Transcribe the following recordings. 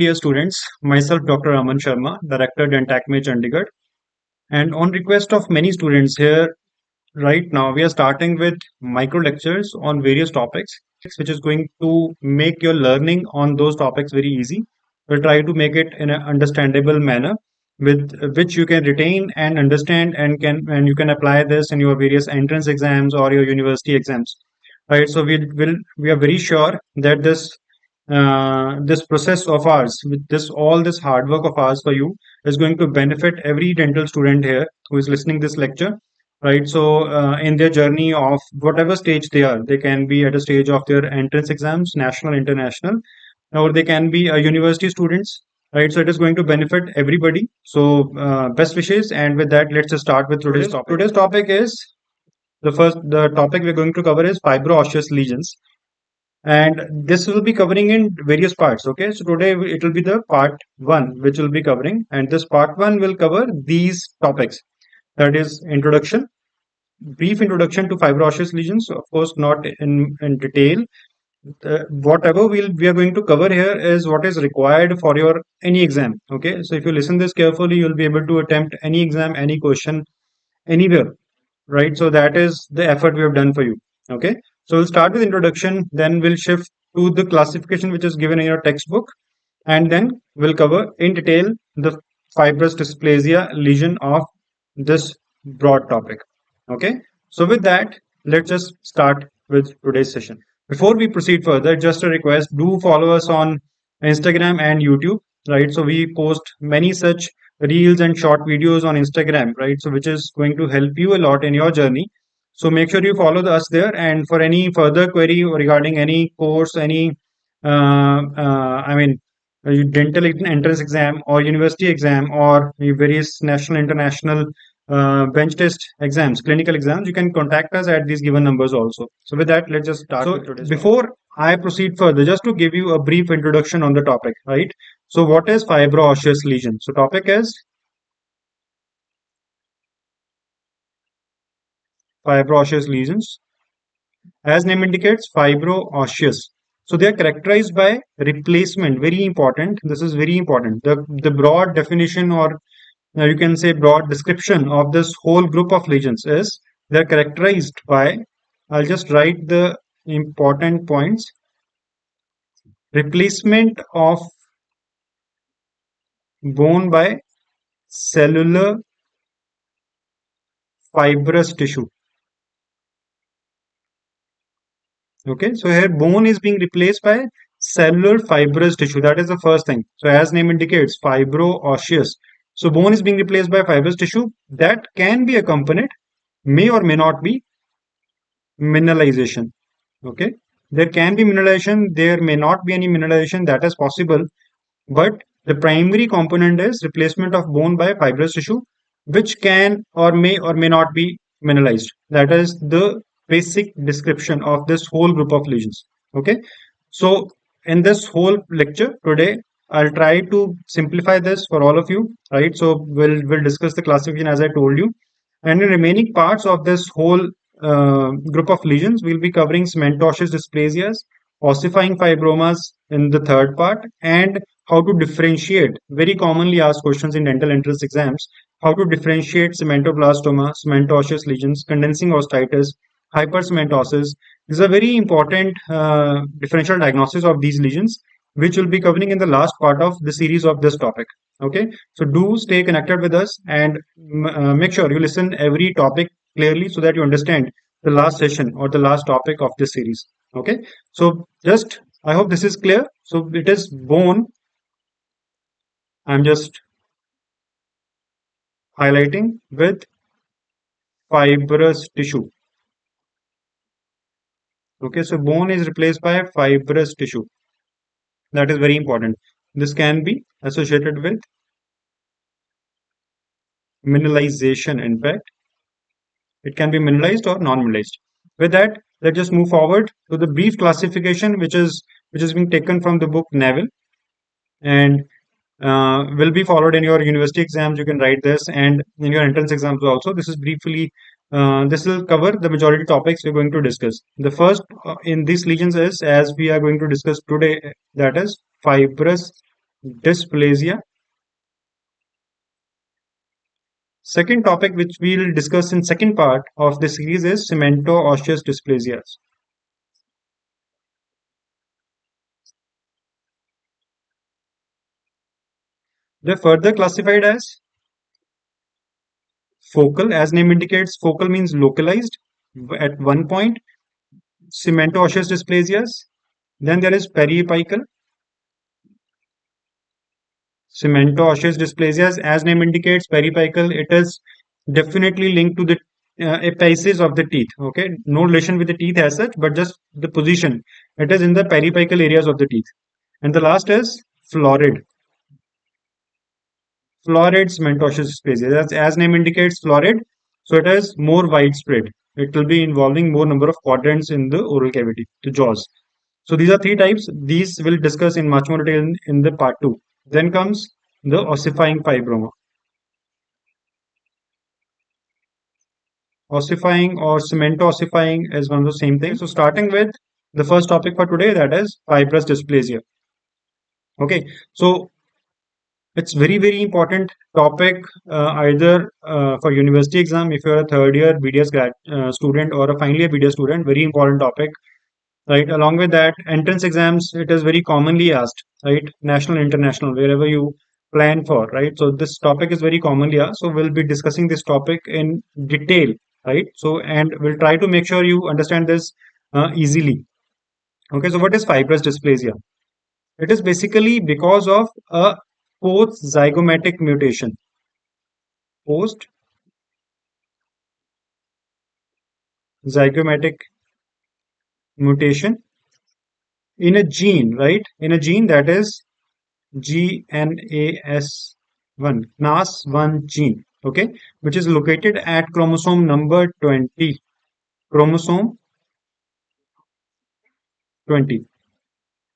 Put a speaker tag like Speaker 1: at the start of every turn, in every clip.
Speaker 1: dear students, myself Dr. Aman Sharma, Director DentAcme Chandigarh, and on request of many students here right now we are starting with micro lectures on various topics which is going to make your learning on those topics very easy. We'll try to make it in an understandable manner with which you can retain and understand and you can apply this in your various entrance exams or your university exams. Right, so we are very sure that this process of ours, with all this hard work of ours for you, is going to benefit every dental student here who is listening this lecture. Right, so in their journey of whatever stage they are, they can be at a stage of their entrance exams, national, international, or they can be university students. Right, so it is going to benefit everybody. So best wishes, and with that, let's just start with today's topic. Today's topic is the topic we're going to cover is fibro-osseous lesions, and this will be covering in various parts. Okay, so today it will be the part 1 which will be covering, and this part 1 will cover these topics, that is introduction, brief introduction to fibro-osseous lesions, of course not in detail. Whatever we are going to cover here is what is required for your any exam. Okay, so if you listen this carefully, you'll be able to attempt any exam, any question, anywhere. Right, so that is the effort we have done for you. Okay, so we'll start with introduction, then we'll shift to the classification which is given in your textbook, and then we'll cover in detail the fibrous dysplasia lesion of this broad topic. Okay, so with that, let's just start with today's session. Before we proceed further, just a request, do follow us on Instagram and YouTube. Right, so we post many such reels and short videos on Instagram, right, so which is going to help you a lot in your journey. So make sure you follow us there, and for any further query regarding any course, any dental entrance exam or university exam or various national, international bench test exams, clinical exams, you can contact us at these given numbers also. So with that, let's just start. So before I proceed further, just to give you a brief introduction on the topic, right? So what is fibro-osseous lesion? So topic is fibro-osseous lesions. As name indicates, fibro-osseous. So they are characterized by replacement. Very important. This is very important. The broad definition, or you can say broad description of this whole group of lesions is they are characterized by, I'll just write the important points, replacement of bone by cellular fibrous tissue. Okay, so here bone is being replaced by cellular fibrous tissue. That is the first thing. So as name indicates, fibro-osseous. So bone is being replaced by fibrous tissue that can be accompanied, may or may not be, mineralization. Okay, there can be mineralization, there may not be any mineralization, that is possible, but the primary component is replacement of bone by fibrous tissue, which can or may not be mineralized. That is the basic description of this whole group of lesions. Okay, so in this whole lecture today, I'll try to simplify this for all of you, right? So we'll discuss the classification as I told you, and the remaining parts of this whole group of lesions, we'll be covering Cemento-Osseous dysplasias, ossifying fibromas in the third part, and how to differentiate very commonly asked questions in dental entrance exams, how to differentiate Cementoblastoma, Cemento-Osseous lesions, condensing osteitis, Hypercementosis. These are very important differential diagnosis of these lesions, which we'll be covering in the last part of the series of this topic. Okay, so do stay connected with us and make sure you listen every topic clearly so that you understand the last session or the last topic of this series. Okay, so just I hope this is clear. So it is bone. I'm just highlighting with fibrous tissue. Okay, so bone is replaced by fibrous tissue. That is very important. This can be associated with mineralization. In fact, it can be mineralized or non-mineralized. With that, let's just move forward to the brief classification, which is being taken from the book Neville, and will be followed in your university exams. You can write this, and in your entrance exams also. This is briefly. This will cover the majority topics we're going to discuss. The first in these lesions is, as we are going to discuss today, that is fibrous dysplasia. Second topic which we'll discuss in second part of the series is cemento-osseous dysplasias. They're further classified as focal, as name indicates, focal means localized at one point, cemento-osseous dysplasias. Then there is periapical, cemento-osseous dysplasias, as name indicates, periapical. It is definitely linked to the apices of the teeth. Okay, no relation with the teeth as such, but just the position. It is in the periapical areas of the teeth. And the last is florid. Florid cementosseous dysplasia. As name indicates, florid. So it is more widespread. It will be involving more number of quadrants in the oral cavity, the jaws. So these are three types. These we'll discuss in much more detail in the part 2. Then comes the ossifying fibroma. Ossifying or cemento-ossifying is one of the same thing. So starting with the first topic for today, that is fibrous dysplasia. Okay, so it's very important topic, either for university exam if you're a third year BDS student or a final year BDS student. Very important topic, right? Along with that, entrance exams, it is very commonly asked, right? National, international, wherever you plan for, right? So this topic is very commonly asked. So we'll be discussing this topic in detail, right? So, and we'll try to make sure you understand this easily. Okay, so what is fibrous dysplasia? It is basically because of a post-zygomatic mutation. Post-zygomatic mutation in a gene, right? In a gene that is GNAS1, NAS1 gene, okay, which is located at chromosome number 20. Chromosome 20.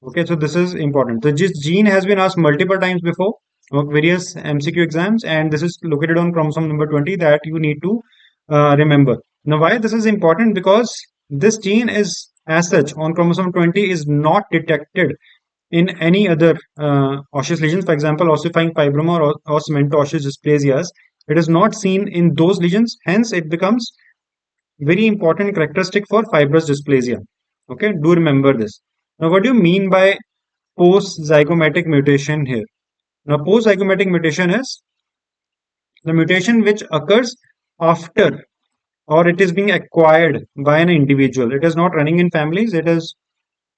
Speaker 1: Okay, so this is important. So this gene has been asked multiple times before of various MCQ exams, and this is located on chromosome number 20 that you need to remember. Now, why this is important? Because this gene is, as such, on chromosome 20 is not detected in any other osseous lesions. For example, ossifying fibroma or cemento-osseous dysplasias. It is not seen in those lesions. Hence, it becomes very important characteristic for fibrous dysplasia. Okay, do remember this. Now, what do you mean by post-zygomatic mutation here? Now, post-zygomatic mutation is the mutation which occurs after or it is being acquired by an individual. It is not running in families. It is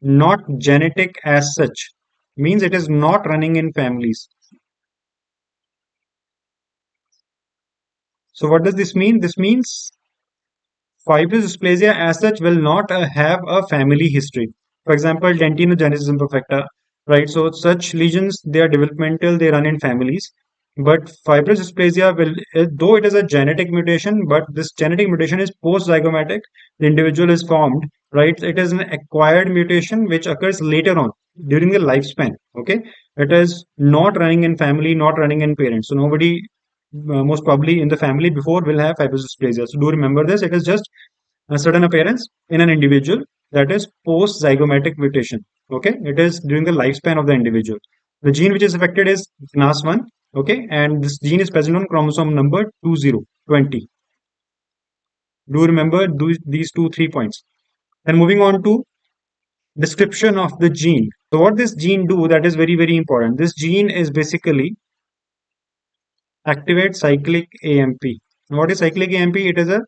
Speaker 1: not genetic as such. Means it is not running in families. So what does this mean? This means fibrous dysplasia as such will not have a family history. For example, dentinogenesis imperfecta, right? So such lesions, they are developmental, they run in families. But fibrous dysplasia will, though it is a genetic mutation, but this genetic mutation is post-zygomatic. The individual is formed, right? It is an acquired mutation which occurs later on during the lifespan. Okay, it is not running in family, not running in parents. So nobody, most probably in the family before, will have fibrous dysplasia. So do remember this. It is just a sudden appearance in an individual, that is post-zygomatic mutation. Okay, it is during the lifespan of the individual. The gene which is affected is NAS1. Okay, and this gene is present on chromosome number 20. Do remember these 3 points. And moving on to description of the gene. So what this gene do, that is very important. This gene is basically activate cyclic AMP. Now, what is cyclic AMP? It is a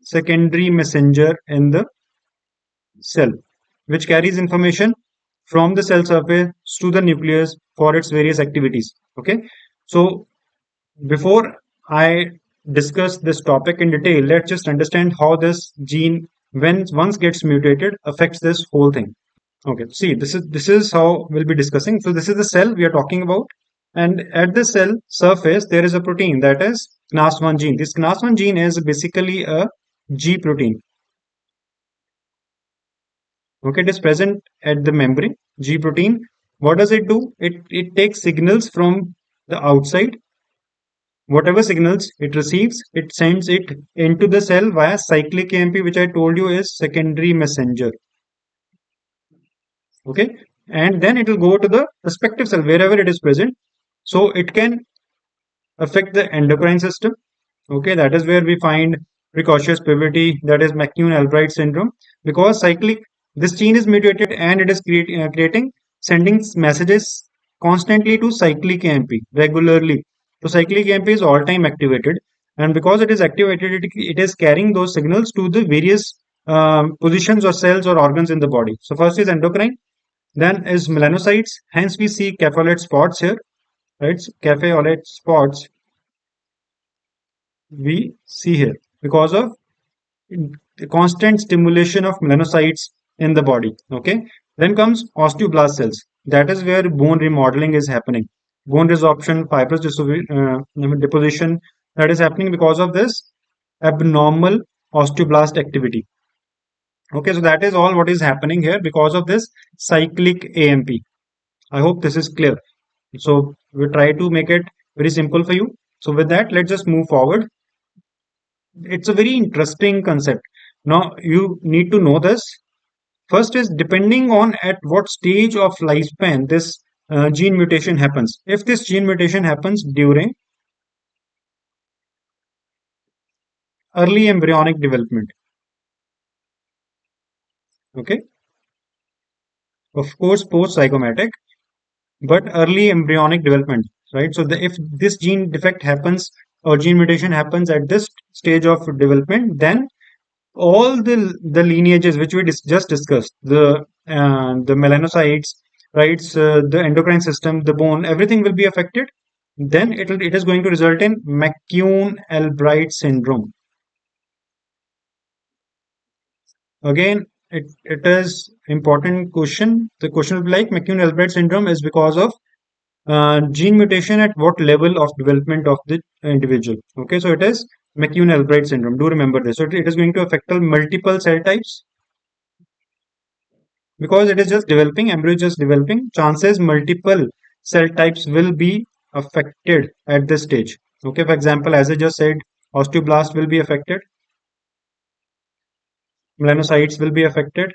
Speaker 1: secondary messenger in the cell, which carries information from the cell surface to the nucleus for its various activities. Okay, so before I discuss this topic in detail, let's just understand how this gene, when once gets mutated, affects this whole thing. Okay, see, this is how we'll be discussing. So this is the cell we are talking about, and at the cell surface there is a protein, that is NAS1 gene. This NAS1 gene is basically a G protein. Okay, it is present at the membrane, G protein. What does it do? It takes signals from the outside. Whatever signals it receives, it sends it into the cell via cyclic AMP, which I told you is secondary messenger. Okay, and then it will go to the respective cell wherever it is present. So it can affect the endocrine system. Okay, that is where we find precocious puberty, that is McCune-Albright syndrome, because cyclic this gene is mutated and it is creating sending messages constantly to cyclic AMP regularly. So cyclic AMP is all time activated, and because it is activated, it is carrying those signals to the various positions or cells or organs in the body. So first is endocrine, then is melanocytes. Hence we see cafe spots here, right? So cafe spots we see here because of the constant stimulation of melanocytes in the body. Okay, then comes osteoblast cells. That is where bone remodeling is happening. Bone resorption, fibrous deposition, that is happening because of this abnormal osteoblast activity. Okay, so that is all what is happening here because of this cyclic AMP. I hope this is clear. So we try to make it very simple for you. So with that, let's just move forward. It's a very interesting concept. Now you need to know this. First is depending on at what stage of lifespan this gene mutation happens. If this gene mutation happens during early embryonic development, okay, of course post-zygomatic, but early embryonic development, right? So if this gene defect happens or gene mutation happens at this stage of development, then all the lineages which we just discussed, the melanocytes, right, the endocrine system, the bone, everything will be affected. Then it is going to result in McCune-Albright syndrome. Again, it is important question. The question will be like McCune-Albright syndrome is because of gene mutation at what level of development of the individual. Okay, so it is McCune-Albright syndrome. Do remember this. So it is going to affect multiple cell types because it is just developing, embryo is just developing. Chances multiple cell types will be affected at this stage. Okay, for example, as I just said, osteoblast will be affected, melanocytes will be affected,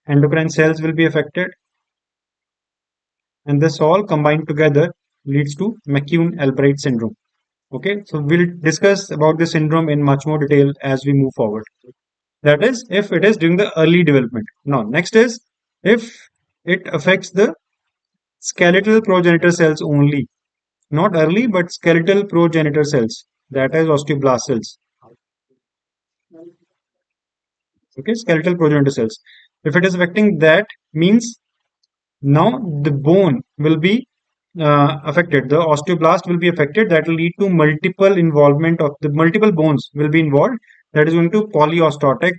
Speaker 1: endocrine cells will be affected, and this all combined together leads to McCune-Albright syndrome. Okay, so we'll discuss about this syndrome in much more detail as we move forward. That is, if it is during the early development. Now, next is if it affects the skeletal progenitor cells only, not early, but skeletal progenitor cells, that is osteoblast cells. Okay, skeletal progenitor cells. If it is affecting that, means now the bone will be affected. The osteoblast will be affected. That will lead to multiple involvement of the multiple bones will be involved. That is going to polyostotic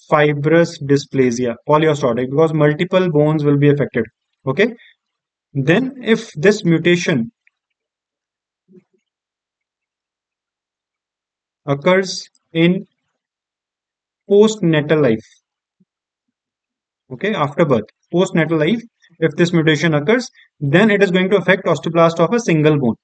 Speaker 1: fibrous dysplasia, polyostotic, because multiple bones will be affected. Okay, then if this mutation occurs in postnatal life, okay, after birth, postnatal life, if this mutation occurs, then it is going to affect osteoblast of a single bone.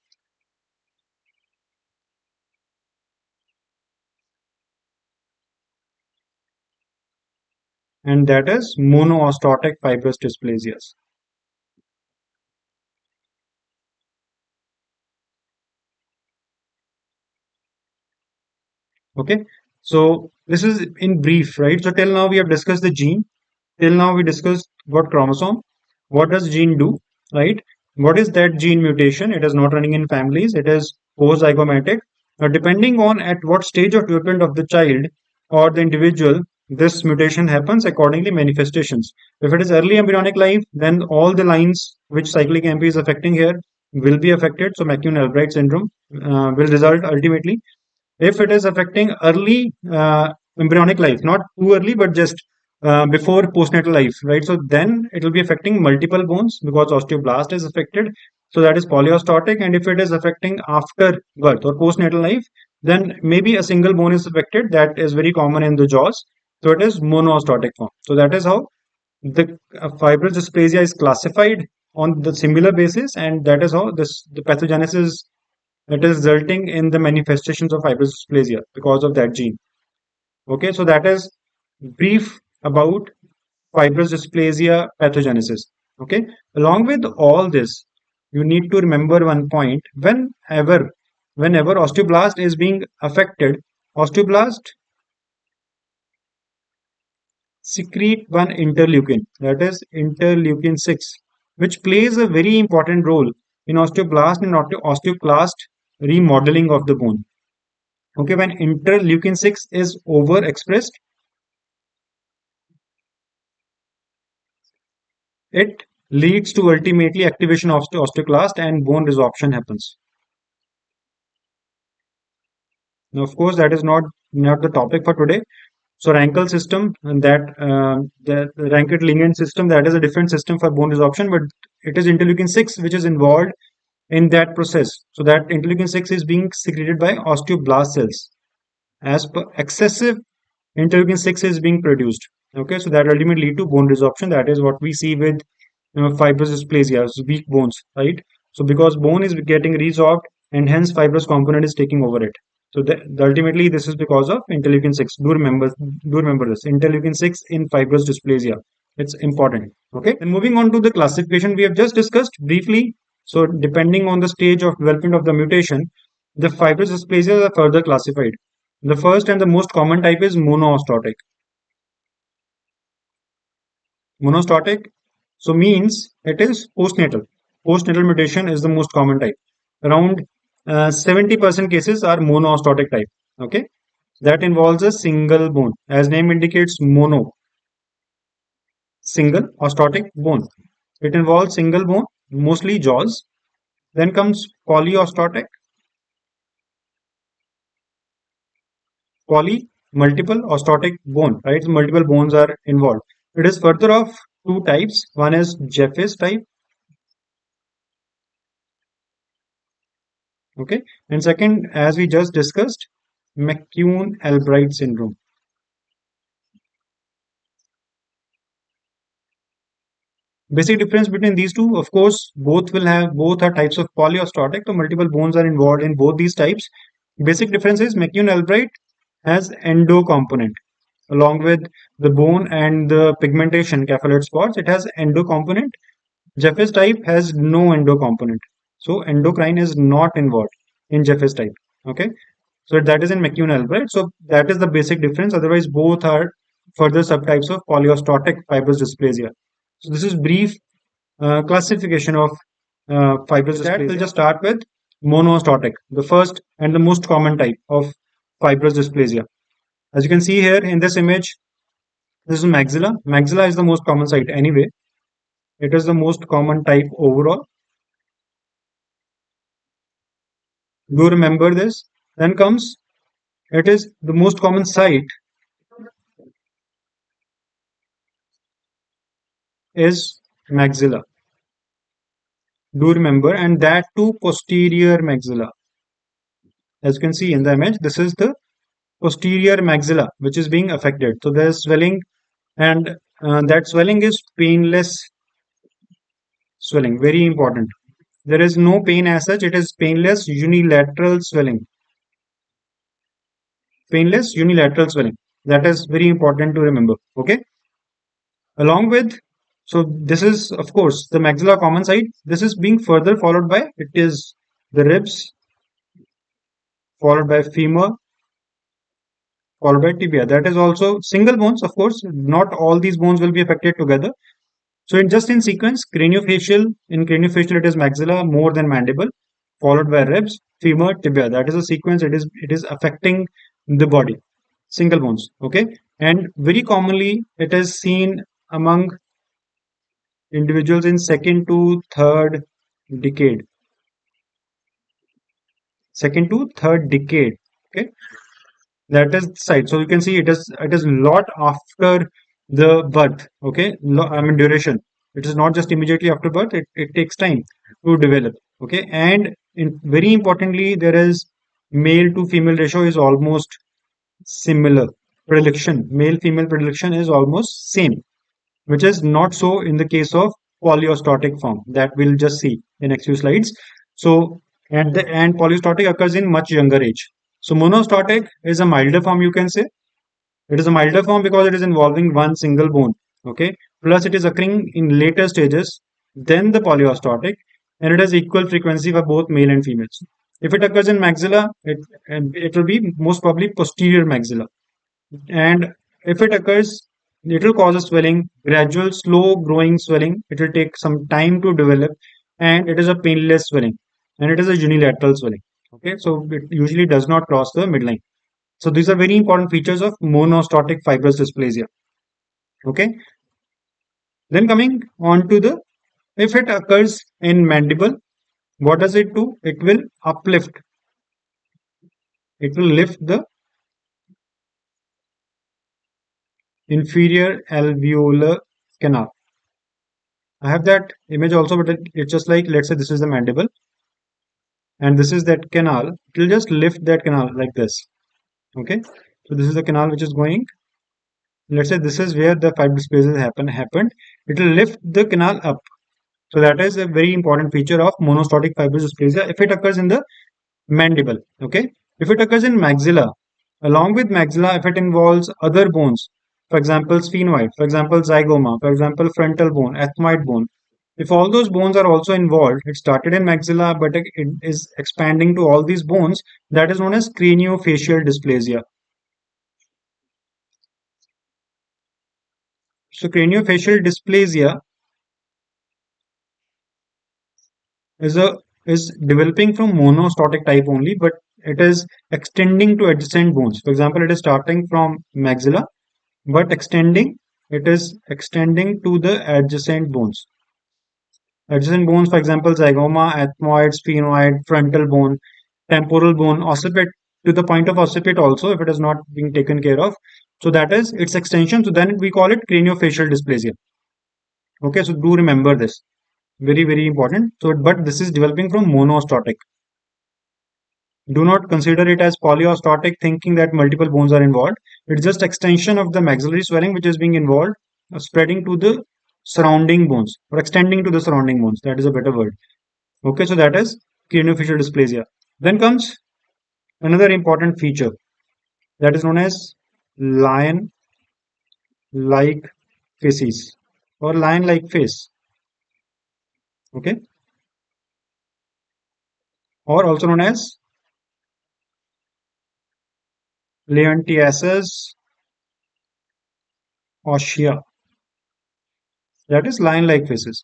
Speaker 1: And that is mono-ostotic fibrous dysplasias. Okay, so this is in brief, right? So till now we have discussed the gene. Till now we discussed what chromosome, what does gene do, right? What is that gene mutation? It is not running in families. It is post-zygomatic. Now, depending on at what stage of development of the child or the individual, this mutation happens accordingly manifestations. If it is early embryonic life, then all the lines which cyclic AMP is affecting here will be affected. So McCune-Albright syndrome will result ultimately. If it is affecting early embryonic life, not too early, but just before postnatal life, right? So then it will be affecting multiple bones because osteoblast is affected. So that is polyostotic. And if it is affecting after birth or postnatal life, then maybe a single bone is affected. That is very common in the jaws. So it is mono-ostotic form. So that is how the fibrous dysplasia is classified on the similar basis, and that is how the pathogenesis, it is resulting in the manifestations of fibrous dysplasia because of that gene. Okay, so that is brief about fibrous dysplasia pathogenesis. Okay, along with all this, you need to remember one point: whenever osteoblast is being affected, osteoblast secrete one interleukin, that is interleukin 6, which plays a very important role in osteoblast and osteoclast remodeling of the bone. Okay, when interleukin 6 is overexpressed, it leads to ultimately activation of the osteoclast and bone resorption happens. Now, of course, that is not the topic for today. So Rankel system, and that the Rankel ligand system, that is a different system for bone resorption, but it is interleukin 6 which is involved in that process. So that interleukin 6 is being secreted by osteoblast cells. As per excessive interleukin 6 is being produced. Okay, so that ultimately lead to bone resorption. That is what we see with fibrous dysplasia, weak bones, right? So because bone is getting resorbed and hence fibrous component is taking over it. So ultimately this is because of interleukin 6. Do remember this. Interleukin 6 in fibrous dysplasia. It's important. Okay. And moving on to the classification we have just discussed briefly. So depending on the stage of development of the mutation, the fibrous dysplasias are further classified. The first and the most common type is mono-ostotic. Monostotic, so means it is postnatal. Postnatal mutation is the most common type. Around 70% cases are mono-ostotic type. Okay, that involves a single bone. As name indicates, mono, single ostotic bone. It involves single bone, mostly jaws. Then comes polyostotic, poly, multiple ostotic bone. Right, so multiple bones are involved. It is further of two types. One is Jeffes type. Okay, and second, as we just discussed, McCune-Albright syndrome. Basic difference between these two, of course, both are types of polyostotic, so multiple bones are involved in both these types. Basic difference is McCune-Albright has endo component. Along with the bone and the pigmentation capillate spots, it has endo component. Jeffes type has no endo component. So endocrine is not involved in Jeffes type. Okay. So that is in McCune-Albright. So that is the basic difference. Otherwise, both are further subtypes of polyostotic fibrous dysplasia. So this is brief classification of fibrous dysplasia. We'll just start with mono-ostotic, the first and the most common type of fibrous dysplasia. As you can see here in this image, this is maxilla. Maxilla is the most common site anyway. It is the most common type overall. Do remember this. Then comes, it is the most common site is maxilla. Do remember, and that too posterior maxilla. As you can see in the image, this is the posterior maxilla which is being affected. So there is swelling, and that swelling is painless swelling. Very important. There is no pain as such. It is painless unilateral swelling. Painless unilateral swelling. That is very important to remember. Okay. Along with, so this is of course the maxilla common site. This is being further followed by, it is the ribs, followed by femur, followed by tibia. That is also single bones, of course. Not all these bones will be affected together. So in sequence, craniofacial, in craniofacial it is maxilla more than mandible, followed by ribs, femur, tibia. That is a sequence. It is affecting the body. Single bones. Okay. And very commonly it is seen among individuals in second to third decade. Second to third decade. Okay. That is the site. So you can see it is lot after the birth. Okay, I mean duration. It is not just immediately after birth. It takes time to develop. Okay, and very importantly, there is male to female ratio is almost similar. Predilection, male female predilection is almost same, which is not so in the case of polyostotic form that we'll just see in next few slides. So and polyostotic occurs in much younger age. So monostotic is a milder form, you can say. It is a milder form because it is involving one single bone. Okay. Plus it is occurring in later stages than the polyostotic, and it has equal frequency for both male and females. If it occurs in maxilla, it will be most probably posterior maxilla. And if it occurs, it will cause a swelling, gradual, slow growing swelling. It will take some time to develop, and it is a painless swelling, and it is a unilateral swelling. Okay, so it usually does not cross the midline. So these are very important features of mono-ostotic fibrous dysplasia. Okay, then coming on to the, if it occurs in mandible, what does it do? It will uplift. It will lift the inferior alveolar canal. I have that image also, but it's just like, let's say this is the mandible and this is that canal. It will just lift that canal like this. Okay, so this is the canal which is going. Let's say this is where the fibrous dysplasia happened. It will lift the canal up. So that is a very important feature of monostotic fibrous dysplasia if it occurs in the mandible. Okay, if it occurs in maxilla, along with maxilla, if it involves other bones, for example sphenoid, for example zygoma, for example frontal bone, ethmoid bone, if all those bones are also involved, it started in maxilla but it is expanding to all these bones, that is known as craniofacial dysplasia. So craniofacial dysplasia is a is developing from monostotic type only, but it is extending to adjacent bones. For example, it is starting from maxilla, but it is extending to the adjacent bones. Adjacent bones, for example, zygoma, ethmoid, sphenoid, frontal bone, temporal bone, occiput, to the point of occiput also, if it is not being taken care of. So that is its extension. So then we call it craniofacial dysplasia. Okay, so do remember this. Very, very important. So, but this is developing from monostotic. Do not consider it as polyostotic, thinking that multiple bones are involved. It's just extension of the maxillary swelling which is being involved, spreading to the surrounding bones or extending to the surrounding bones. That is a better word. Okay, so that is craniofacial dysplasia. Then comes another important feature that is known as lion-like faces or lion-like face. Okay, or also known as Leontiasis ossea. That is lion-like faces.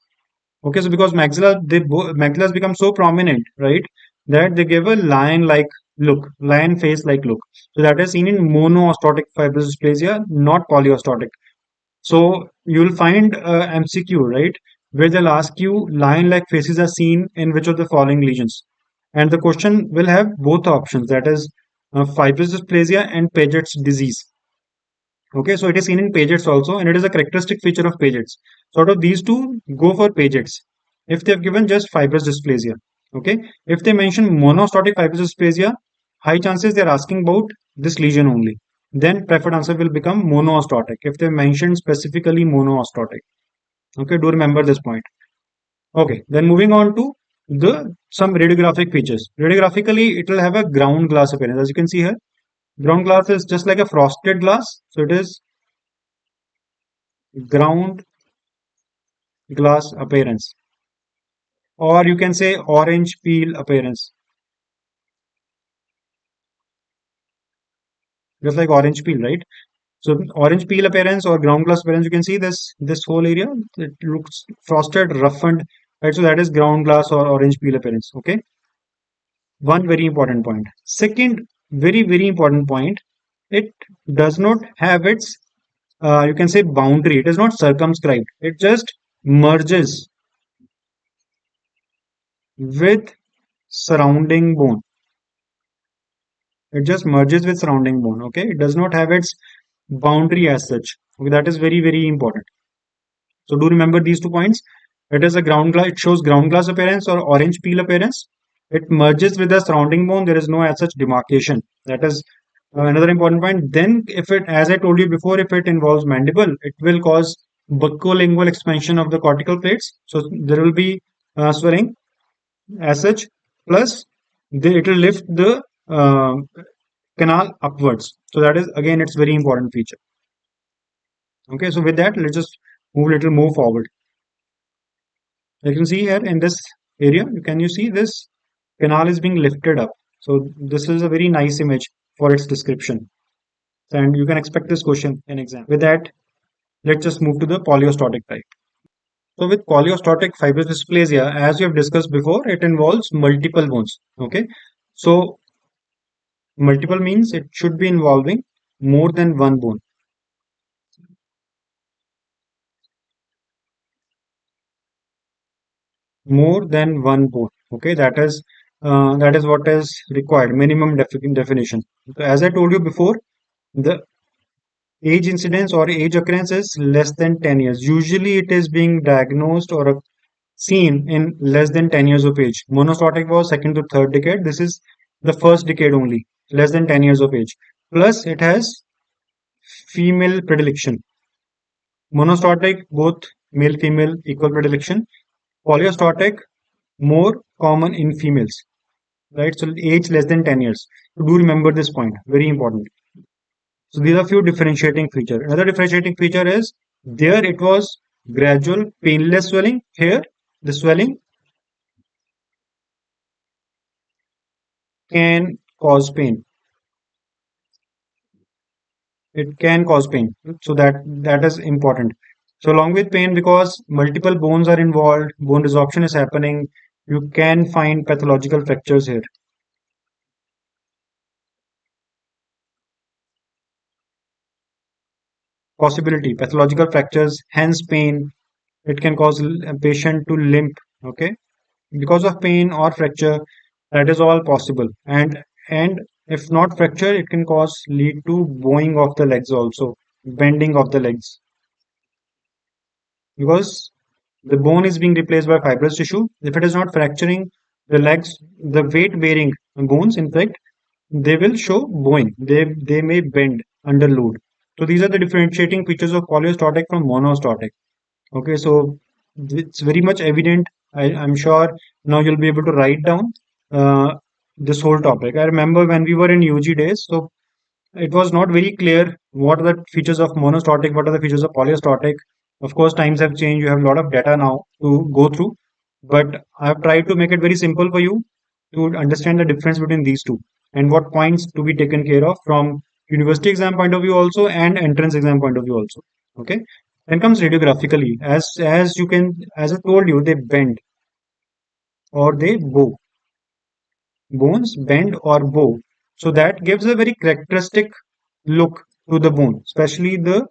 Speaker 1: Okay, so because maxillas become so prominent, right, that they give a lion-like look, lion face-like look. So that is seen in mono-ostotic fibrous dysplasia, not polyostotic. So you'll find MCQ, right, where they'll ask you lion-like faces are seen in which of the following lesions, and the question will have both options, that is fibrous dysplasia and Paget's disease. Okay, so it is seen in Paget's also, and it is a characteristic feature of Paget's. So out of these two, go for Paget's. If they have given just fibrous dysplasia, okay. If they mention monostotic fibrous dysplasia, high chances they are asking about this lesion only. Then preferred answer will become monoostotic if they mention specifically monoostotic. Okay, do remember this point. Okay, then moving on to the some radiographic features. Radiographically, it will have a ground glass appearance. As you can see here, ground glass is just like a frosted glass. So it is ground glass appearance, or you can say orange peel appearance, just like orange peel, right? So orange peel appearance or ground glass appearance, you can see this whole area, it looks frosted, roughened, right? So that is ground glass or orange peel appearance. Okay, one very important point. Second, very, very important point, it does not have its you can say boundary. It is not circumscribed. It just merges with surrounding bone. It just merges with surrounding bone. Okay, it does not have its boundary as such. Okay, that is very, very important. So do remember these 2 points. It is a ground glass. It shows ground glass appearance or orange peel appearance. It merges with the surrounding bone. There is no as such demarcation. That is another important point. Then, if it, as I told you before, if it involves mandible, it will cause buccolingual expansion of the cortical plates. So there will be swelling as such. Plus, it will lift the canal upwards. So that is again it's very important feature. Okay, so with that, let's just move a little more forward. You can see here in this area, can you see this canal is being lifted up. So this is a very nice image for its description. And you can expect this question in exam. With that, let's just move to the polyostotic type. So with polyostotic fibrous dysplasia, as we have discussed before, it involves multiple bones. Okay, so multiple means it should be involving more than one bone. More than one bone. Okay, that is what is required. Minimum definition. So as I told you before, the age incidence or age occurrence is less than 10 years. Usually, it is being diagnosed or seen in less than 10 years of age. Monostotic was second to third decade. This is the first decade only, less than 10 years of age. Plus, it has female predilection. Monostotic, both male female equal predilection. Polyostotic, more common in females, right? So age less than 10 years. So do remember this point, very important. So these are few differentiating features. Another differentiating feature is there it was gradual painless swelling. Here the swelling can cause pain. It can cause pain. So that is important. So along with pain, because multiple bones are involved, bone resorption is happening, you can find pathological fractures here. Possibility, pathological fractures, hence pain. It can cause a patient to limp. Okay, because of pain or fracture, that is all possible. And if not fracture, it can cause lead to bowing of the legs also, bending of the legs, because the bone is being replaced by fibrous tissue. If it is not fracturing the legs, the weight bearing bones, in fact, they will show bowing. They may bend under load. So these are the differentiating features of polyostotic from monostotic. Okay, so it's very much evident. I'm sure now you'll be able to write down uh, this whole topic. I remember when we were in UG days, so it was not very clear what are the features of monostotic, what are the features of polyostotic. Of course, times have changed. You have a lot of data now to go through, but I have tried to make it very simple for you to understand the difference between these two and what points to be taken care of from university exam point of view also and entrance exam point of view also. Okay. Then comes radiographically. As you can, as I told you, they bend or they bow. Bones bend or bow. So that gives a very characteristic look to the bone, especially the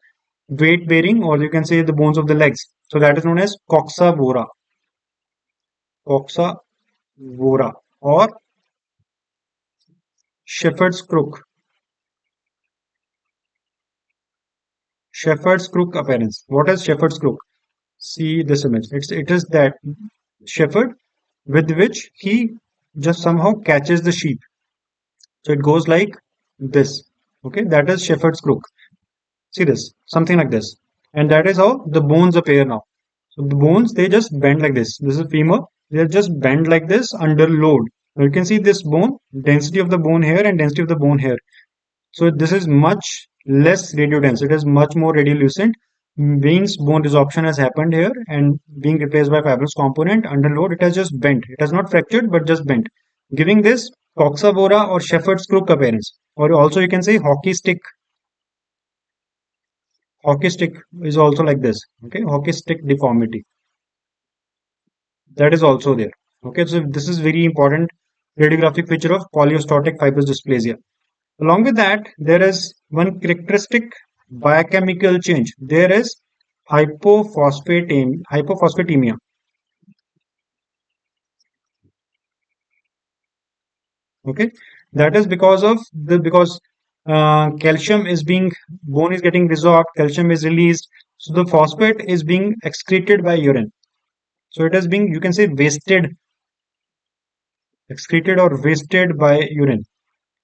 Speaker 1: weight bearing, or you can say the bones of the legs. So that is known as coxa vora, coxa vora, or shepherd's crook, shepherd's crook appearance. What is shepherd's crook? See this image. It is that shepherd with which he just somehow catches the sheep. So it goes like this. Okay, that is shepherd's crook. See this, something like this. And that is how the bones appear now. So the bones, they just bend like this. This is femur. They just bend like this under load. Now you can see this bone, density of the bone here and density of the bone here. So this is much less radiodense. It is much more radiolucent. Means bone resorption has happened here and being replaced by fibrous component under load, it has just bent. It has not fractured but just bent, giving this coxavora or shepherd's crook appearance. Or also you can say hockey stick. Hockey stick is also like this. Okay, hockey stick deformity. That is also there. Okay, so this is very important radiographic feature of polyostotic fibrous dysplasia. Along with that, there is one characteristic biochemical change. There is hypophosphatemia. Okay, that is because of the because calcium is being bone is getting resorbed, calcium is released, so the phosphate is being excreted by urine. So it is being, you can say, wasted, excreted or wasted by urine.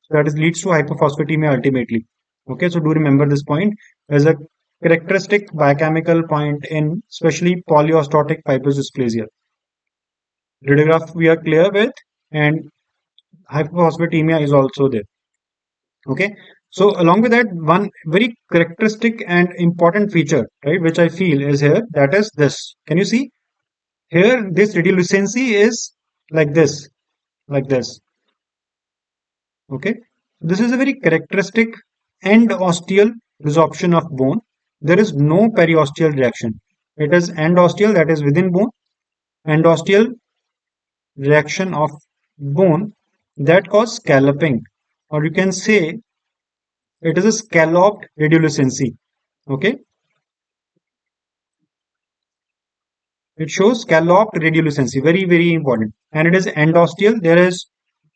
Speaker 1: So that is leads to hypophosphatemia ultimately. Okay, so do remember this point as a characteristic biochemical point in especially polyostotic fibrous dysplasia. Radiograph we are clear with, and hypophosphatemia is also there. Okay. So along with that, one very characteristic and important feature, right, which I feel is here, that is this. Can you see? Here, this radiolucency is like this, like this. Okay. This is a very characteristic end osteal resorption of bone. There is no periosteal reaction. It is end osteal, that is within bone, end osteal reaction of bone that cause scalloping, or you can say it is a scalloped radiolucency. Okay. It shows scalloped radiolucency, very, very important. And it is end osteal. There is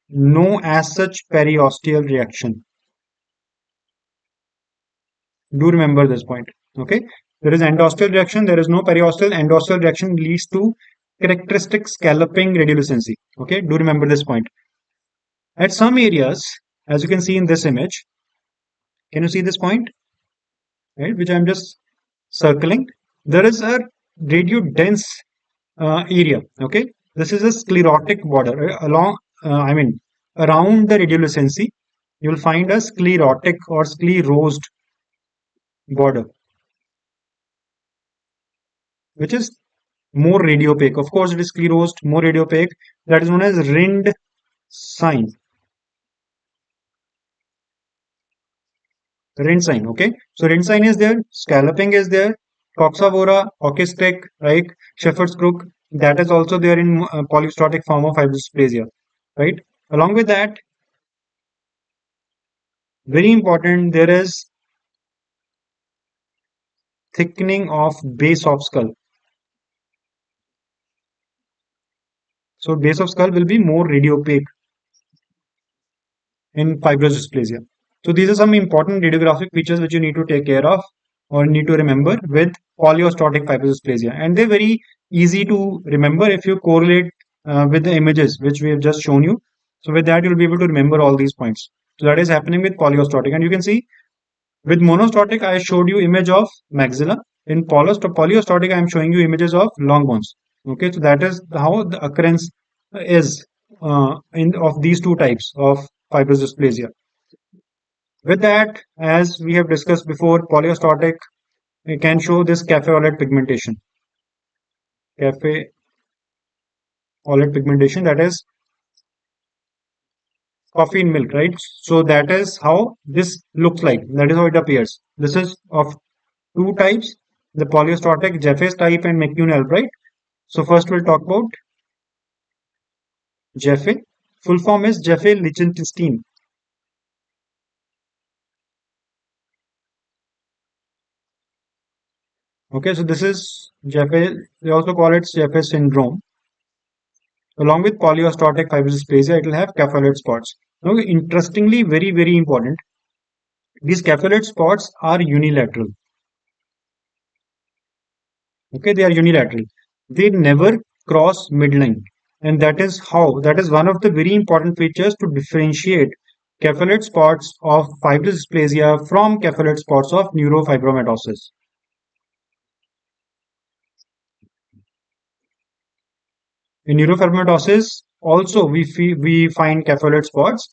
Speaker 1: no as such periosteal reaction. Do remember this point. Okay. There is endosteal reaction. There is no periosteal. Endosteal reaction leads to characteristic scalloping radiolucency. Okay. Do remember this point. At some areas, as you can see in this image, can you see this point? Right, which I'm just circling. There is a radiodense area. Okay. This is a sclerotic border around the radiolucency. You will find a sclerotic or sclerosed border, which is more radiopaque. Of course, it is sclerosed, more radiopaque. That is known as rind sign. Rind sign. Okay. So rind sign is there. Scalloping is there. Coxavora, Ockistic, right? Shepherd's crook. That is also there in polyostotic form of fibrous dysplasia, right? Along with that, very important, there is thickening of base of skull. So base of skull will be more radiopaque in fibrous dysplasia. So these are some important radiographic features which you need to take care of or need to remember with polyostotic fibrous dysplasia. And they're very easy to remember if you correlate with the images which we have just shown you. So with that, you'll be able to remember all these points. So that is happening with polyostotic. And you can see with monostotic, I showed you image of maxilla. In polyostotic, I am showing you images of long bones. Okay, so that is how the occurrence is in of these two types of fibrous dysplasia. With that, as we have discussed before, polyostotic can show this cafe-OLED pigmentation. Cafe-OLED pigmentation, that is coffee in milk, right? So that is how this looks like. That is how it appears. This is of two types, the polyostotic Jeffes type and McCune right? So first we'll talk about Jeffe. Full form is Jeffe Lichtenstein. Okay, so this is Jeffe. They also call it Jeffe syndrome. Along with polyostotic fibrous dysplasia, it will have capillate spots. Now, interestingly, very, very important, these capillate spots are unilateral. Okay, they are unilateral. They never cross midline. And that is one of the very important features to differentiate capillate spots of fibrous dysplasia from capillate spots of neurofibromatosis. In neurofibromatosis, also we find capillate spots,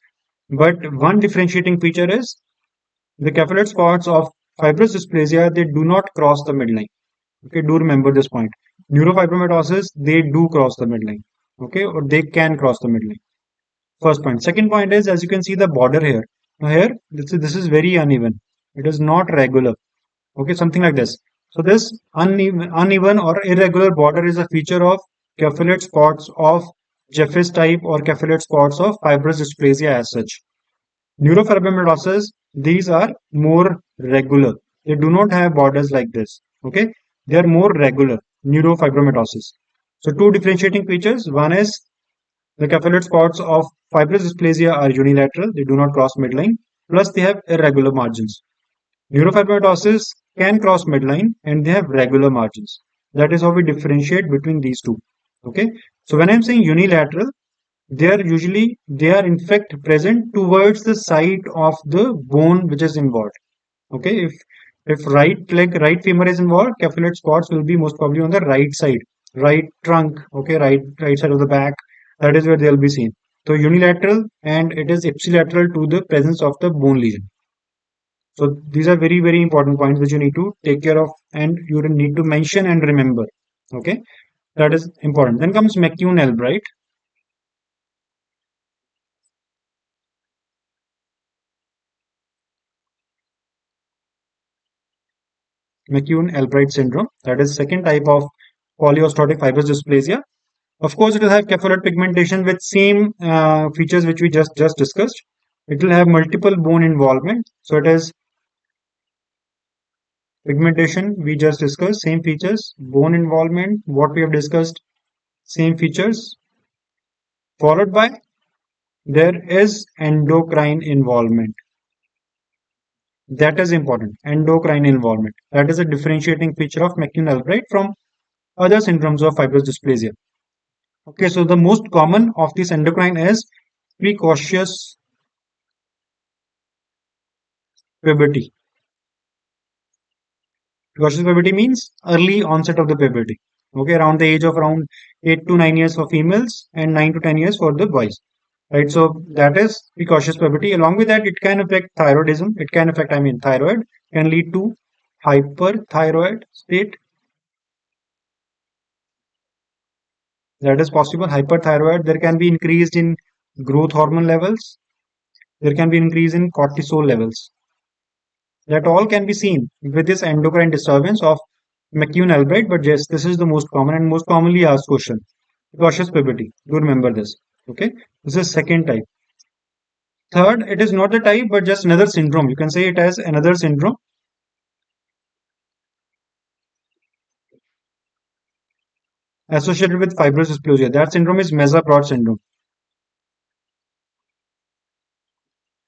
Speaker 1: but one differentiating feature is the capillate spots of fibrous dysplasia, they do not cross the midline. Okay, do remember this point. Neurofibromatosis, they do cross the midline. Okay, or they can cross the midline. First point. Second point is, as you can see the border here. Now here, this is very uneven. It is not regular. Okay, something like this. So this uneven or irregular border is a feature of capillate spots of Jeffes type or capillate spots of fibrous dysplasia as such. Neurofibromatosis, these are more regular. They do not have borders like this. Okay, they are more regular. Neurofibromatosis. So two differentiating features. One is the capillate spots of fibrous dysplasia are unilateral. They do not cross midline. Plus, they have irregular margins. Neurofibromatosis can cross midline and they have regular margins. That is how we differentiate between these two. Okay. So when I'm saying unilateral, they are in fact present towards the side of the bone which is involved. Okay. If right leg, right femur is involved, capillate spots will be most probably on the right side, right trunk. Okay. Right side of the back. That is where they'll be seen. So unilateral, and it is ipsilateral to the presence of the bone lesion. So these are very, very important points which you need to take care of and you need to mention and remember. Okay, that is important. Then comes McCune-Albright. McCune-Albright syndrome. That is second type of polyostotic fibrous dysplasia. Of course, it will have cephaloid pigmentation with same features which we just discussed. It will have multiple bone involvement. So it is pigmentation we just discussed, same features, bone involvement, what we have discussed, same features, followed by there is endocrine involvement. That is important. Endocrine involvement. That is a differentiating feature of McCune-Albright from other syndromes of fibrous dysplasia. Okay, so the most common of this endocrine is precocious puberty. Precocious puberty means early onset of the puberty. Okay, around the age of around 8 to 9 years for females and 9 to 10 years for the boys. Right, so that is precocious puberty. Along with that, it can affect thyroidism. It can affect, thyroid, can lead to hyperthyroid state. That is possible. Hyperthyroid, there can be increase in growth hormone levels. There can be increase in cortisol levels. That all can be seen with this endocrine disturbance of McCune-Albright, but yes, this is the most common and most commonly asked question. Precocious puberty. Do remember this. Okay, this is second type. Third, it is not the type, but just another syndrome. You can say it as another syndrome associated with fibrous dysplasia. That syndrome is Meza-Broad syndrome.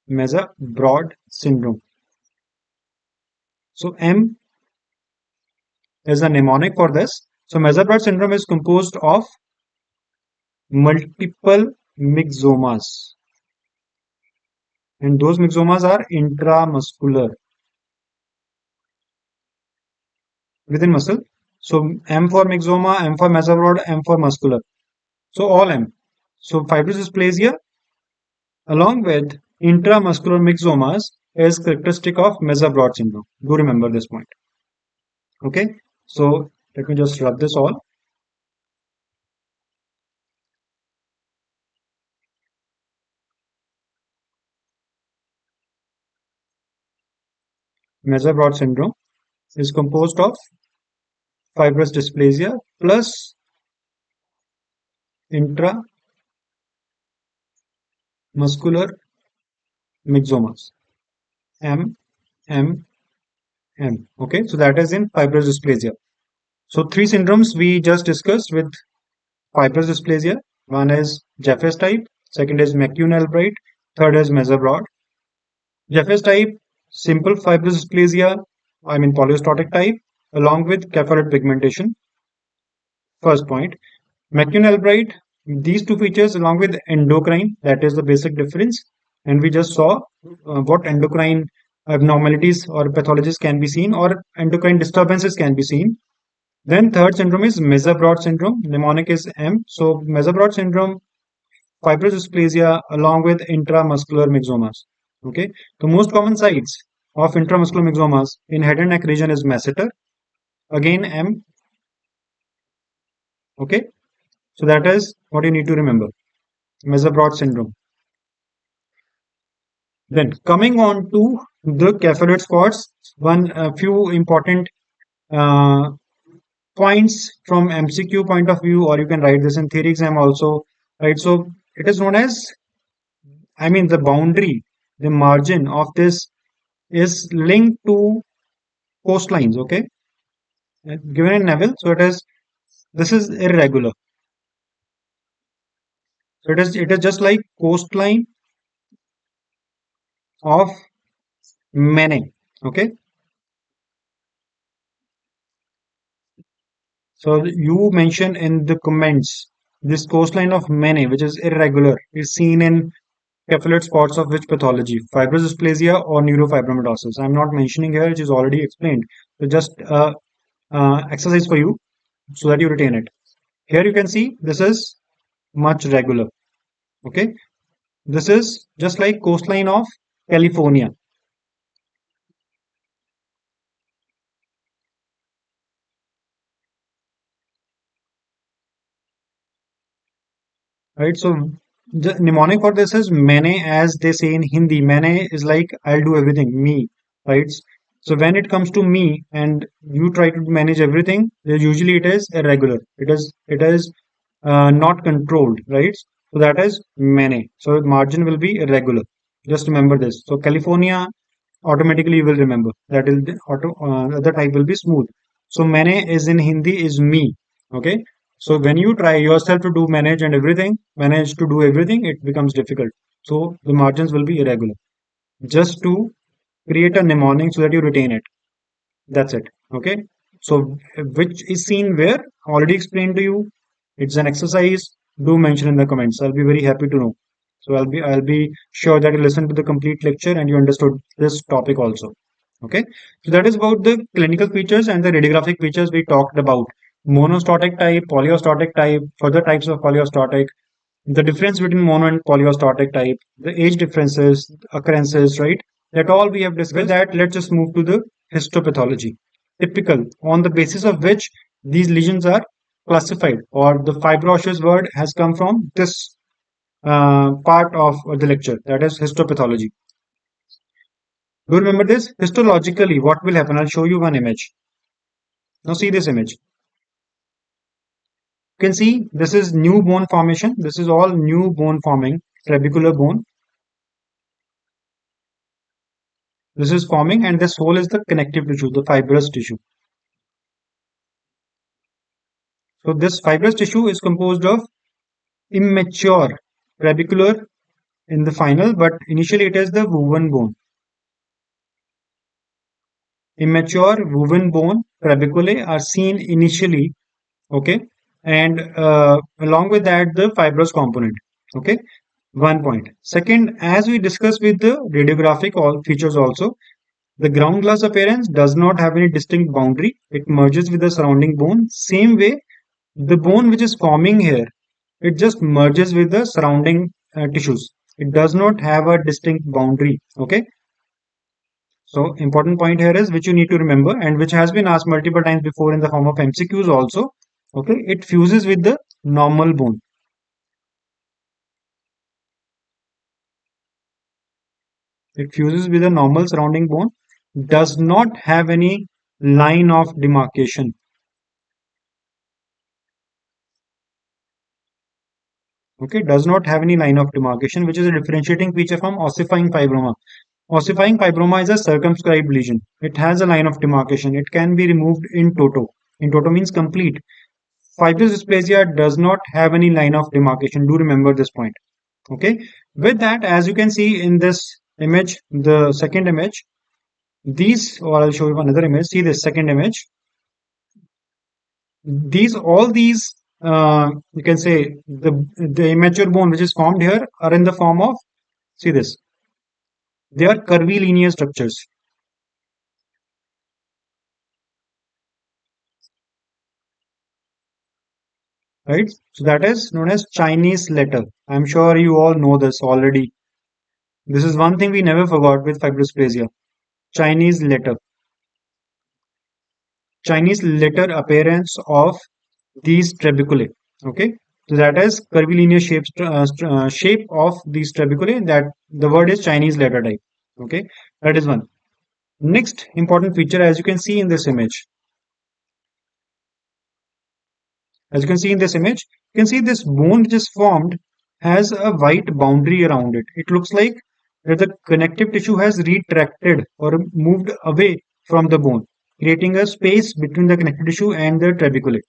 Speaker 1: Meza-Broad syndrome. So M is a mnemonic for this. So Meza-Broad syndrome is composed of multiple myxomas. And those myxomas are intramuscular. Within muscle. So M for myxoma, M for Meza-Broad, M for muscular. So all M. So fibrous dysplasia along with intramuscular myxomas is characteristic of Meza-Broad syndrome. Do remember this point. Okay, so let me just rub this all. Meza-Broad syndrome is composed of fibrous dysplasia plus intramuscular myxomas. M, M, M. Okay, so that is in fibrous dysplasia. So three syndromes we just discussed with fibrous dysplasia. One is Jeffers type, second is McCune-Albright, third is Meza-Broad. Jeffers type, simple fibrous dysplasia, polyostotic type, along with cephaloid pigmentation. First point. McCune-Albright, these two features along with endocrine, that is the basic difference. And we just saw what endocrine abnormalities or pathologies can be seen or endocrine disturbances can be seen. Then third syndrome is Meza-Broad syndrome. Mnemonic is M. So Meza-Broad syndrome, fibrous dysplasia along with intramuscular myxomas. Okay. The most common sites of intramuscular myxomas in head and neck region is masseter. Again M. Okay. So that is what you need to remember. Meza-Broad syndrome. Then coming on to the cephaloid spots, few important uh, points from MCQ point of view, or you can write this in theory exam also. Right. So it is known as, the boundary, the margin of this is linked to coastlines. Okay. Given in Neville, so this is irregular. So it is just like coastline of Maine. Okay. So you mention in the comments this coastline of Maine, which is irregular, is seen in cephaloid spots of which pathology? Fibrous dysplasia or neurofibromatosis? I'm not mentioning here, which is already explained. So just exercise for you so that you retain it. Here you can see this is much regular. Okay, This is just like coastline of California, right? So the mnemonic for this is maine, as they say in Hindi. Maine is like I'll do everything, me, right? So when it comes to me and you try to manage everything, usually it is irregular. It is not controlled, right? So that is maine. So margin will be irregular. Just remember this. So California, automatically you will remember that is the other type will be smooth. So maine is in Hindi is me. Okay. So when you try yourself to do manage to do everything, it becomes difficult. So the margins will be irregular. Just to create a mnemonic so that you retain it. That's it. Okay. So which is seen where? Already explained to you. It's an exercise. Do mention in the comments. I'll be very happy to know. So I'll be sure that you listen to the complete lecture and you understood this topic also. Okay. So that is about the clinical features and the radiographic features we talked about. Monostotic type, polyostotic type, further types of polyostotic, the difference between mono and polyostotic type, the age differences, occurrences, right? That all we have discussed. With that, let's just move to the histopathology. Typical, on the basis of which these lesions are classified, or the fibro-osseous word has come from this part of the lecture, that is histopathology. Do you remember this? Histologically, what will happen? I'll show you one image. Now see this image. You can see this is new bone formation. This is all new bone forming, trabecular bone. This is forming, and this whole is the connective tissue, the fibrous tissue. So this fibrous tissue is composed of immature trabecular in the final, but initially it is the woven bone. Immature woven bone trabeculae are seen initially, okay, and along with that the fibrous component, okay. One point. Second, as we discussed with the radiographic all features also, the ground glass appearance does not have any distinct boundary. It merges with the surrounding bone. Same way, the bone which is forming here, it just merges with the surrounding tissues. It does not have a distinct boundary. Okay. So important point here is which you need to remember and which has been asked multiple times before in the form of MCQs also. Okay. It fuses with the normal bone. It fuses with the normal surrounding bone. Does not have any line of demarcation. Okay, does not have any line of demarcation, which is a differentiating feature from ossifying fibroma. Ossifying fibroma is a circumscribed lesion. It has a line of demarcation. It can be removed in toto. In toto means complete. Fibrous dysplasia does not have any line of demarcation. Do remember this point. Okay. With that, as you can see in this image, the second image, these, or I'll show you another image. See this second image. All these, you can say the immature bone which is formed here are in the form of, see this, they are curvilinear structures, right? So that is known as Chinese letter. I'm sure you all know this already. This is one thing we never forgot with fibrosplasia. Chinese letter. Chinese letter appearance of these trabeculae. Okay. So that is curvilinear shape of these trabeculae. That the word is Chinese letter type. Okay. That is one. Next important feature, as you can see in this image. As you can see in this image, you can see this bone which is formed has a white boundary around it. It looks like that the connective tissue has retracted or moved away from the bone, creating a space between the connective tissue and the trabeculae.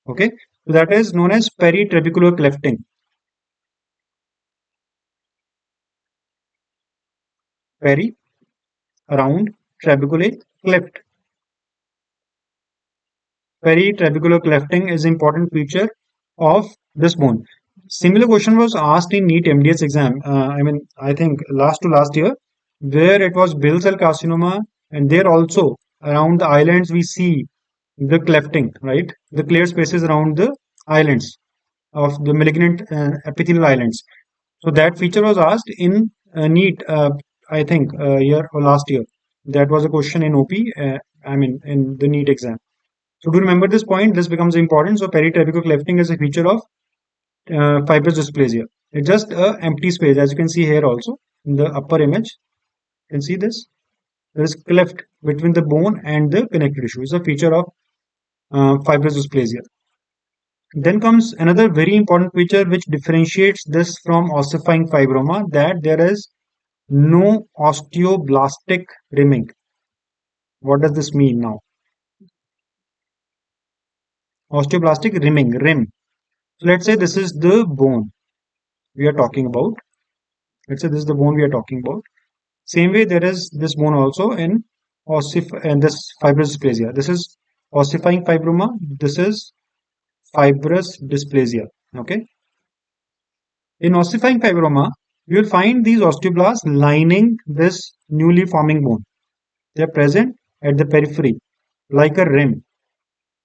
Speaker 1: Okay, so that is known as peritrabecular clefting. Peri, around, trabeculae, cleft. Peritrabecular clefting is an important feature of this bone. Similar question was asked in NEET MDS exam. I think last to last year, where it was Bale cell carcinoma, and there also around the islands we see the clefting, right? The clear spaces around the islands of the malignant epithelial islands. So that feature was asked in NEET, I think, year or last year. That was a question in OP, I mean, in the NEET exam. So do remember this point, this becomes important. So peritrabecal clefting is a feature of fibrous dysplasia. It's just a empty space, as you can see here also in the upper image. You can see this. There is cleft between the bone and the connective tissue. It's a feature of fibrous dysplasia. Then comes another very important feature which differentiates this from ossifying fibroma, that there is no osteoblastic rimming. What does this mean now? Osteoblastic rimming, rim. So let's say this is the bone we are talking about. Let's say this is the bone we are talking about. Same way, there is this bone also in this fibrous dysplasia. This is ossifying fibroma. This is fibrous dysplasia. Okay. In ossifying fibroma, you will find these osteoblasts lining this newly forming bone. They are present at the periphery, like a rim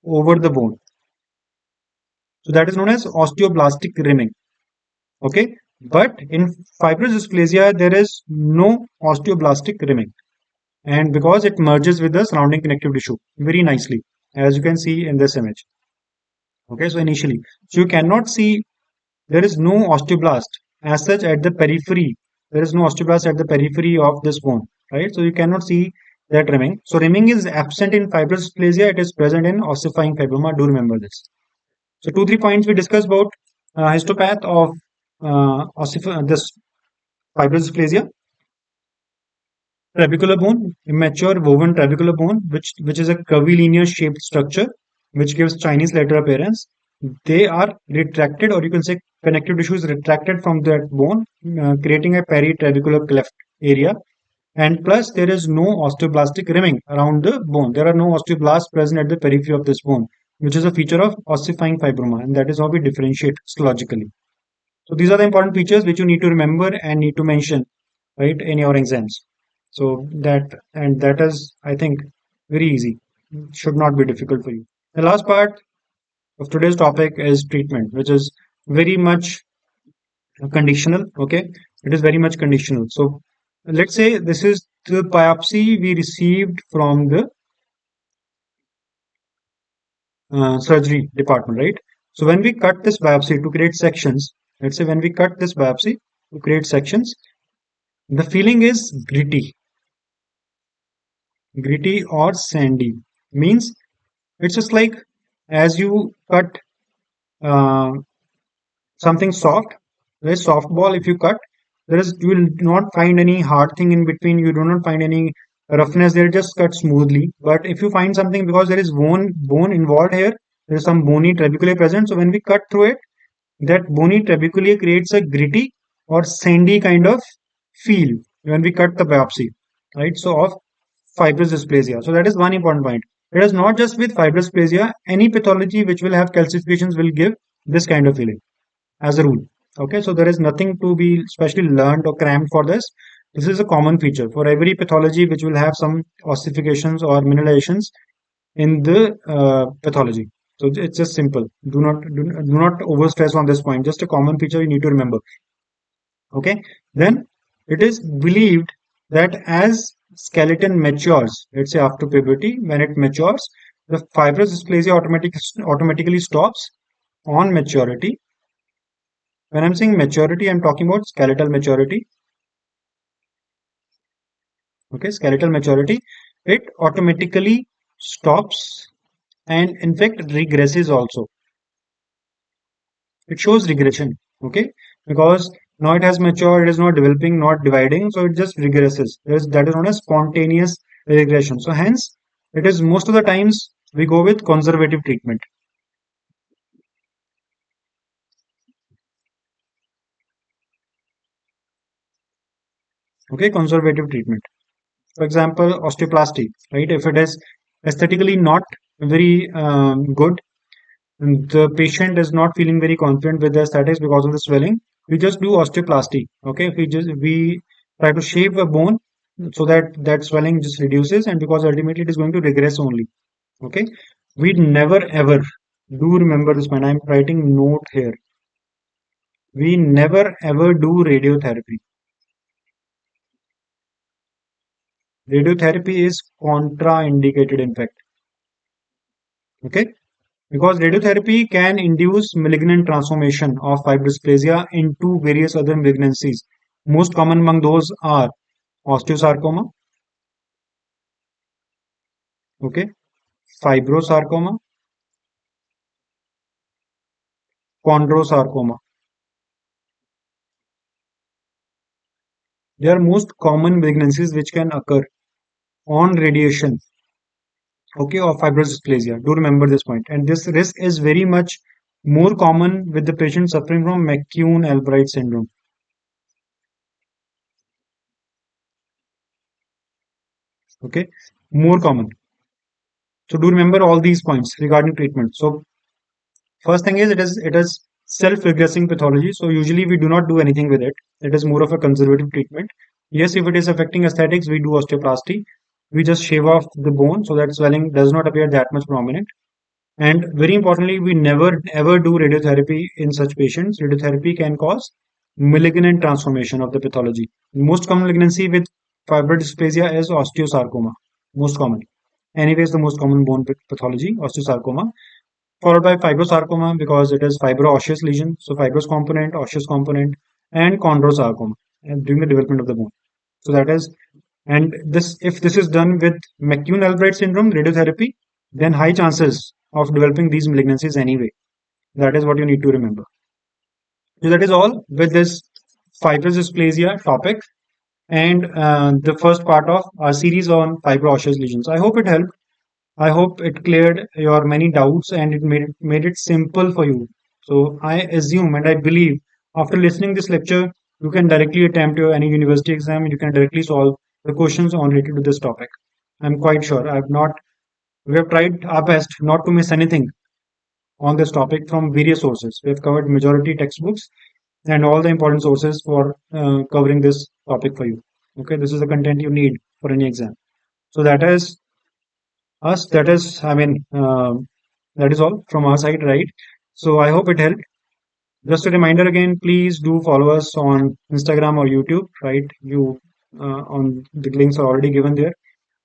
Speaker 1: over the bone. So that is known as osteoblastic rimming. Okay. But in fibrous dysplasia, there is no osteoblastic rimming. And because it merges with the surrounding connective tissue very nicely, as you can see in this image. Okay, so initially, so you cannot see, there is no osteoblast as such at the periphery. There is no osteoblast at the periphery of this bone, right? So you cannot see that rimming. So rimming is absent in fibrous dysplasia. It is present in ossifying fibroma. Do remember this. So 2-3 points we discussed about histopath of this fibrous dysplasia. Trabecular bone, immature woven trabecular bone, which is a curvilinear shaped structure, which gives Chinese letter appearance. They are retracted, or you can say connective tissue is retracted from that bone, creating a peritrabecular cleft area. And plus, there is no osteoblastic rimming around the bone. There are no osteoblasts present at the periphery of this bone, which is a feature of ossifying fibroma, and that is how we differentiate histologically. So these are the important features which you need to remember and need to mention, right, in your exams. So that is, I think, very easy. Should not be difficult for you. The last part of today's topic is treatment, which is very much conditional. Okay, it is very much conditional. So let's say this is the biopsy we received from the surgery department, right? So when we cut this biopsy to create sections, let's say when we cut this biopsy to create sections, the feeling is gritty or sandy. Means it's just like as you cut uh, something soft, a soft ball. If you cut, you will not find any hard thing in between. You do not find any roughness there. Just cut smoothly. But if you find something, because there is bone involved here, there is some bony trabeculae present. So when we cut through it, that bony trabeculae creates a gritty or sandy kind of feel when we cut the biopsy, right? So of fibrous dysplasia. So that is one important point. It is not just with fibrous dysplasia. Any pathology which will have calcifications will give this kind of feeling as a rule. Okay, so there is nothing to be specially learned or crammed for this. This is a common feature for every pathology which will have some ossifications or mineralizations in the pathology. So it's just simple. Do not overstress on this point. Just a common feature you need to remember. Okay, then it is believed that as skeleton matures, let's say after puberty, when it matures, the fibrous dysplasia automatically stops on maturity. When I'm saying maturity, I'm talking about skeletal maturity. Okay, skeletal maturity, it automatically stops and in fact regresses also. It shows regression. Okay, because now it has matured, it is not developing, not dividing, so it just regresses. That is known as spontaneous regression. So hence, it is most of the times we go with conservative treatment. Okay, conservative treatment. For example, osteoplasty, right? If it is aesthetically not very good, and the patient is not feeling very confident with the aesthetics because of the swelling, we just do osteoplasty. Okay, we try to shave a bone so that that swelling just reduces, and because ultimately it is going to regress only. Okay, we never ever, do remember this point. I'm writing note here. We never ever do radiotherapy. Radiotherapy is contraindicated, in fact. Okay, because radiotherapy can induce malignant transformation of fibrosplasia into various other malignancies. Most common among those are osteosarcoma, okay, fibrosarcoma, chondrosarcoma. They are most common malignancies which can occur on radiation, okay, of fibrous dysplasia. Do remember this point. And this risk is very much more common with the patient suffering from McCune-Albright syndrome. Okay, more common. So do remember all these points regarding treatment. So first thing is it is self-regressing pathology. So usually we do not do anything with it. It is more of a conservative treatment. Yes, if it is affecting aesthetics, we do osteoplasty. We just shave off the bone so that swelling does not appear that much prominent. And very importantly, we never ever do radiotherapy in such patients. Radiotherapy can cause malignant transformation of the pathology. Most common malignancy with fibrous dysplasia is osteosarcoma. Most common. Anyways, the most common bone pathology, osteosarcoma, followed by fibrosarcoma because it is fibro-osseous lesion. So fibrous component, osseous component, and chondrosarcoma during the development of the bone. So that is, and this if this is done with McCune-Albright syndrome radiotherapy, then high chances of developing these malignancies anyway. That is what you need to remember. So that is all with this fibrous dysplasia topic and the first part of our series on fibro-osseous lesions. I hope it helped. I hope it cleared your many doubts and it made it simple for you. So I assume and I believe after listening this lecture, you can directly attempt your any university exam and you can directly solve the questions on related to this topic. I'm quite sure. We have tried our best not to miss anything on this topic from various sources. We have covered majority textbooks and all the important sources for covering this topic for you. Okay, this is the content you need for any exam. So that is us. That is all from our side, right? So I hope it helped. Just a reminder again, please do follow us on Instagram or YouTube, right? You on the links are already given there.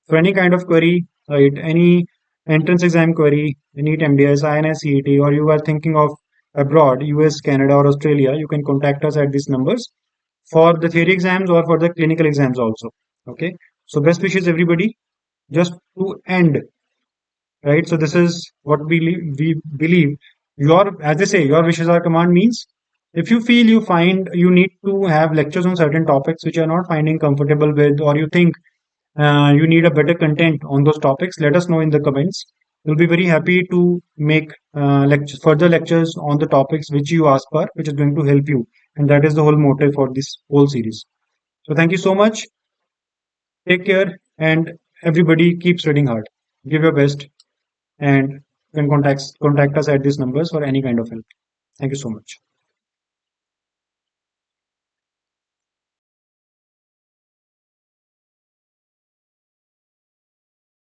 Speaker 1: For any kind of query, right? Any entrance exam query, NEET, MDS, INI-CET, or you are thinking of abroad, US, Canada, or Australia, you can contact us at these numbers for the theory exams or for the clinical exams also. Okay. So best wishes everybody. Just to end, right? So this is what we believe. Your, as they say, your wishes are command means if you feel you find you need to have lectures on certain topics which you are not finding comfortable with, or you think you need a better content on those topics, let us know in the comments. We'll be very happy to make further lectures on the topics which you ask for, which is going to help you. And that is the whole motive for this whole series. So thank you so much. Take care and everybody keep studying hard. Give your best and you can contact us at these numbers for any kind of help. Thank you so much.